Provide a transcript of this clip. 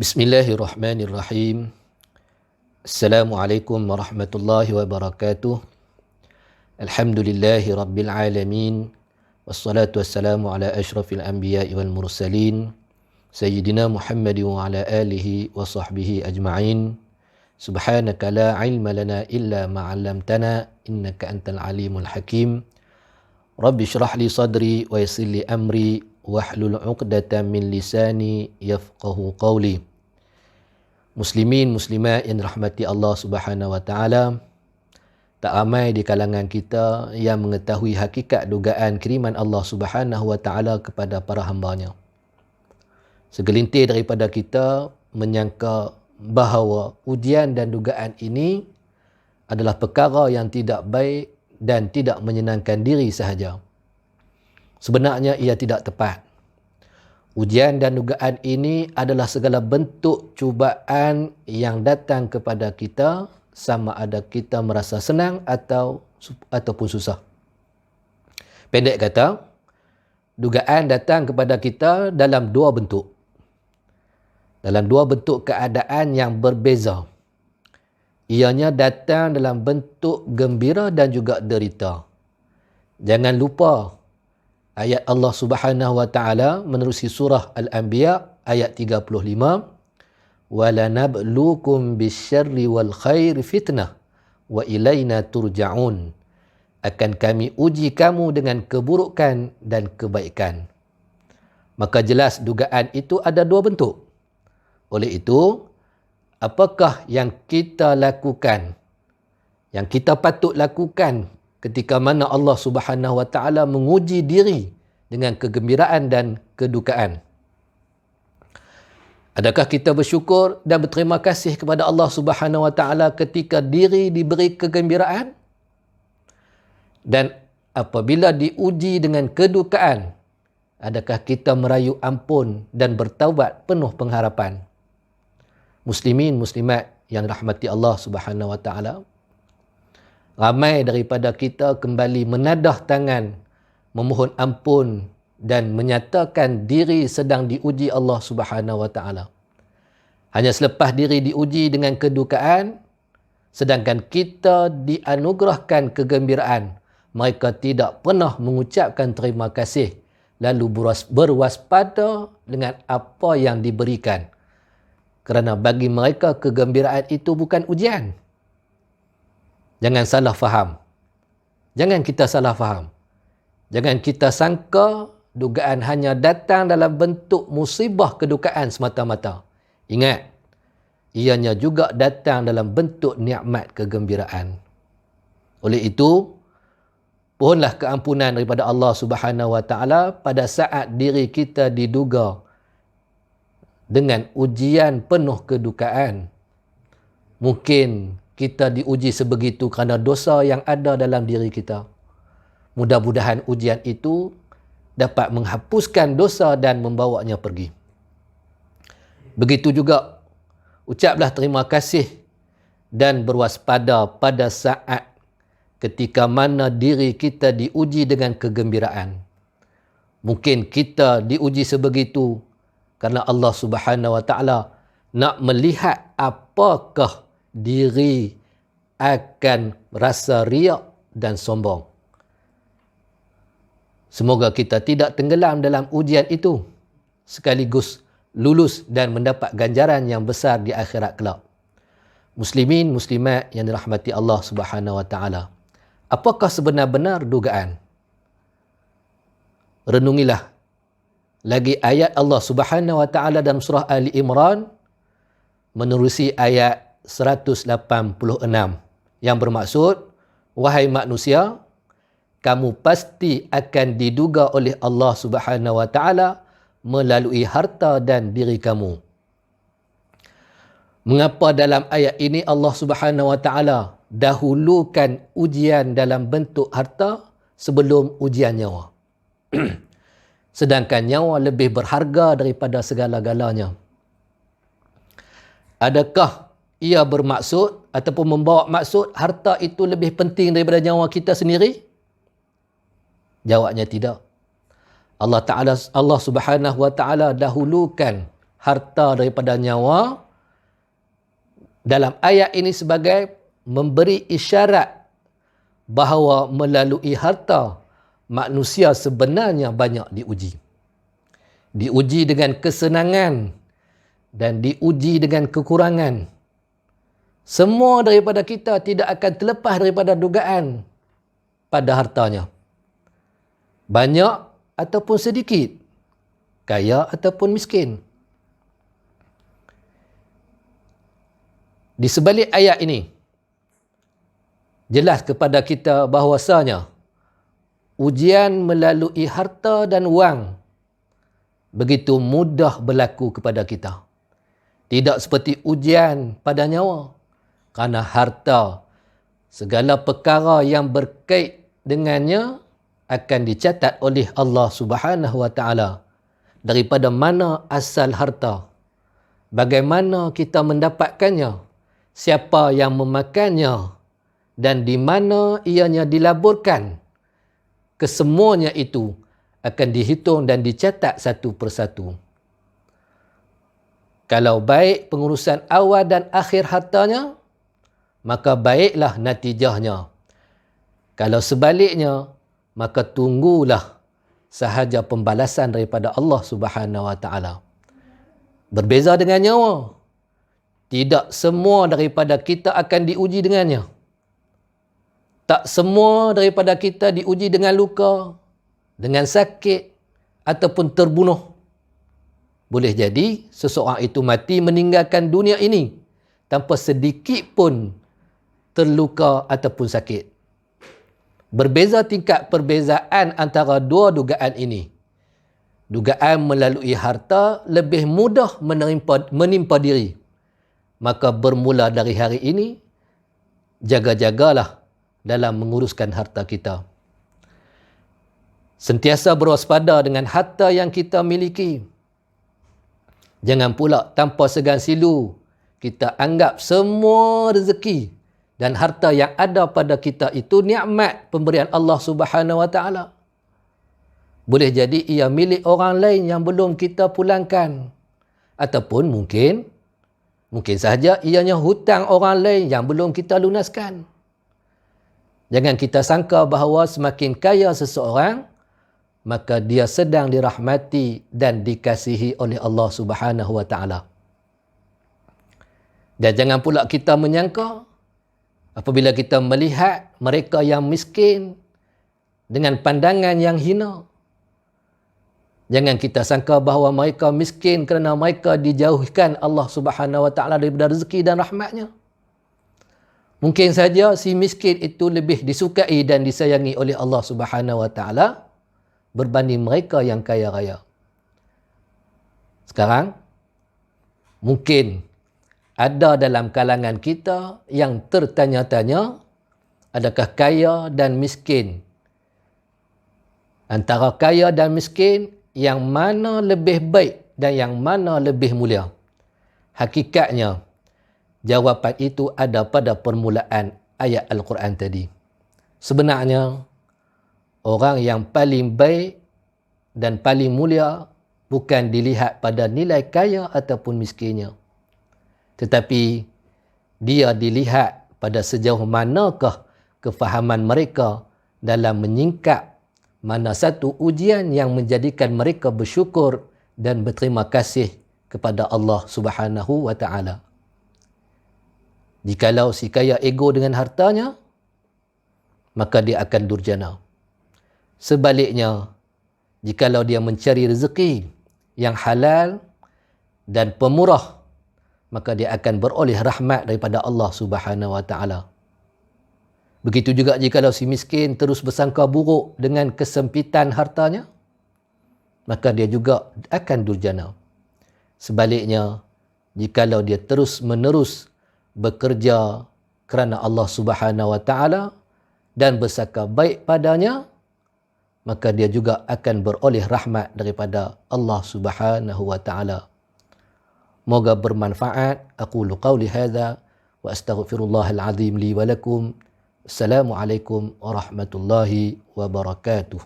Bismillahirrahmanirrahim. Assalamualaikum warahmatullahi wabarakatuh. Alhamdulillahi rabbil alamin. Wassalatu wassalamu ala ashrafil anbiya'i wal mursalin. Sayyidina Muhammad wa ala alihi wa sahbihi ajma'in. Subhanaka la ilma lana illa ma'allamtana innaka antal alimul hakim. Rabbi syrah li sadri wa yassir li amri wahlul 'uqdatam min lisani yafqahu qawli. Muslimin, muslimat yang dirahmati Allah Subhanahu wa taala, tak ramai di kalangan kita yang mengetahui hakikat dugaan kiriman Allah Subhanahu wa taala kepada para hamba-Nya. Segelintir daripada kita menyangka bahawa ujian dan dugaan ini adalah perkara yang tidak baik dan tidak menyenangkan diri sahaja. Sebenarnya ia tidak tepat. Ujian dan dugaan ini adalah segala bentuk cubaan yang datang kepada kita, sama ada kita merasa senang ataupun susah. Pendek kata, dugaan datang kepada kita dalam dua bentuk. Dalam dua bentuk keadaan yang berbeza. Ianya datang dalam bentuk gembira dan juga derita. Jangan lupa ayat Allah Subhanahu wa taala menerusi surah Al-Anbiya ayat 35, "Walanabluukum bisyarri wal khairi fitnah wa ilaina turja'un." Akan kami uji kamu dengan keburukan dan kebaikan. Maka jelas dugaan itu ada dua bentuk. Oleh itu, apakah yang kita lakukan, yang kita patut lakukan ketika mana Allah Subhanahu wa taala menguji diri dengan kegembiraan dan kedukaan? Adakah kita bersyukur dan berterima kasih kepada Allah Subhanahu wa taala ketika diri diberi kegembiraan? Dan apabila diuji dengan kedukaan, adakah kita merayu ampun dan bertaubat penuh pengharapan? Muslimin, muslimat yang dirahmati Allah Subhanahu wa taala, ramai daripada kita kembali menadah tangan, memohon ampun dan menyatakan diri sedang diuji Allah Subhanahu wa taala. Hanya selepas diri diuji dengan kedukaan, sedangkan kita dianugerahkan kegembiraan, mereka tidak pernah mengucapkan terima kasih, lalu berwaspada dengan apa yang diberikan. Kerana bagi mereka kegembiraan itu bukan ujian. Jangan salah faham. Jangan kita salah faham. Jangan kita sangka dugaan hanya datang dalam bentuk musibah kedukaan semata-mata. Ingat, ianya juga datang dalam bentuk nikmat kegembiraan. Oleh itu, mohonlah keampunan daripada Allah Subhanahu wa taala pada saat diri kita diduga dengan ujian penuh kedukaan. Mungkin kita diuji sebegitu kerana dosa yang ada dalam diri kita. Mudah-mudahan ujian itu dapat menghapuskan dosa dan membawanya pergi. Begitu juga, ucaplah terima kasih dan berwaspada pada saat ketika mana diri kita diuji dengan kegembiraan. Mungkin kita diuji sebegitu kerana Allah Subhanahu wa taala nak melihat apakah diri akan rasa riak dan sombong. Semoga kita tidak tenggelam dalam ujian itu, sekaligus lulus dan mendapat ganjaran yang besar di akhirat kelak. Muslimin, muslimat yang dirahmati Allah Subhanahu wa taala, apakah sebenar-benar dugaan? Renungilah lagi ayat Allah Subhanahu wa taala dalam surah Ali Imran menerusi ayat 186 yang bermaksud, wahai manusia, kamu pasti akan diduga oleh Allah Subhanahu wa taala melalui harta dan diri kamu. Mengapa dalam ayat ini Allah Subhanahu wa taala dahulukan ujian dalam bentuk harta sebelum ujian nyawa? Sedangkan nyawa lebih berharga daripada segala-galanya. Adakah ia bermaksud ataupun membawa maksud harta itu lebih penting daripada nyawa kita sendiri? Jawabnya tidak. Allah Subhanahu wa taala dahulukan harta daripada nyawa dalam ayat ini sebagai memberi isyarat bahawa melalui harta manusia sebenarnya banyak diuji. Diuji dengan kesenangan dan diuji dengan kekurangan. Semua daripada kita tidak akan terlepas daripada dugaan pada hartanya. Banyak ataupun sedikit, kaya ataupun miskin. Di sebalik ayat ini, jelas kepada kita bahawasanya ujian melalui harta dan wang begitu mudah berlaku kepada kita. Tidak seperti ujian pada nyawa. Kerana harta, segala perkara yang berkait dengannya akan dicatat oleh Allah Subhanahu Wa Taala. Daripada mana asal harta, bagaimana kita mendapatkannya, siapa yang memakannya, dan di mana ianya dilaburkan. Kesemuanya itu akan dihitung dan dicatat satu persatu. Kalau baik pengurusan awal dan akhir hartanya, maka baiklah natijahnya. Kalau sebaliknya, maka tunggulah sahaja pembalasan daripada Allah Subhanahu Wa Taala. Berbeza dengan nyawa. Tidak semua daripada kita akan diuji dengannya. Tak semua daripada kita diuji dengan luka, dengan sakit, ataupun terbunuh. Boleh jadi seseorang itu mati meninggalkan dunia ini tanpa sedikit pun terluka ataupun sakit. Berbeza tingkat perbezaan antara dua dugaan ini. Dugaan melalui harta lebih mudah menimpa diri. Maka bermula dari hari ini, jaga-jagalah dalam menguruskan harta kita. Sentiasa berwaspada dengan harta yang kita miliki. Jangan pula tanpa segan silu kita anggap semua rezeki dan harta yang ada pada kita itu nikmat pemberian Allah Subhanahu Wa Taala. Boleh jadi ia milik orang lain yang belum kita pulangkan. Ataupun mungkin sahaja ianya hutang orang lain yang belum kita lunaskan. Jangan kita sangka bahawa semakin kaya seseorang, maka dia sedang dirahmati dan dikasihi oleh Allah Subhanahu Wa Taala. Dan jangan pula kita menyangka apabila kita melihat mereka yang miskin dengan pandangan yang hina. Jangan kita sangka bahawa mereka miskin kerana mereka dijauhkan Allah Subhanahu Wa Taala daripada rezeki dan rahmatnya. Mungkin saja si miskin itu lebih disukai dan disayangi oleh Allah Subhanahu Wa Taala berbanding mereka yang kaya raya. Sekarang, mungkin ada dalam kalangan kita yang tertanya-tanya, adakah kaya dan miskin? Antara kaya dan miskin, yang mana lebih baik dan yang mana lebih mulia? Hakikatnya, jawapan itu ada pada permulaan ayat Al-Quran tadi. Sebenarnya, orang yang paling baik dan paling mulia bukan dilihat pada nilai kaya ataupun miskinnya. Tetapi dia dilihat pada sejauh manakah kefahaman mereka dalam menyingkap mana satu ujian yang menjadikan mereka bersyukur dan berterima kasih kepada Allah Subhanahu Wa Taala. Jikalau si kaya ego dengan hartanya, maka dia akan durjana. Sebaliknya, jikalau dia mencari rezeki yang halal dan pemurah, maka dia akan beroleh rahmat daripada Allah Subhanahu Wa Taala. Begitu juga jikalau si miskin terus bersangka buruk dengan kesempitan hartanya, maka dia juga akan durjana. Sebaliknya, jikalau dia terus-menerus bekerja kerana Allah Subhanahu Wa Taala dan bersangka baik padanya, maka dia juga akan beroleh rahmat daripada Allah Subhanahu Wa Taala. Moga bermanfaat. Aqulu qawli hadza wa astaghfirullahal azim li wa lakum. Assalamualaikum warahmatullahi wabarakatuh.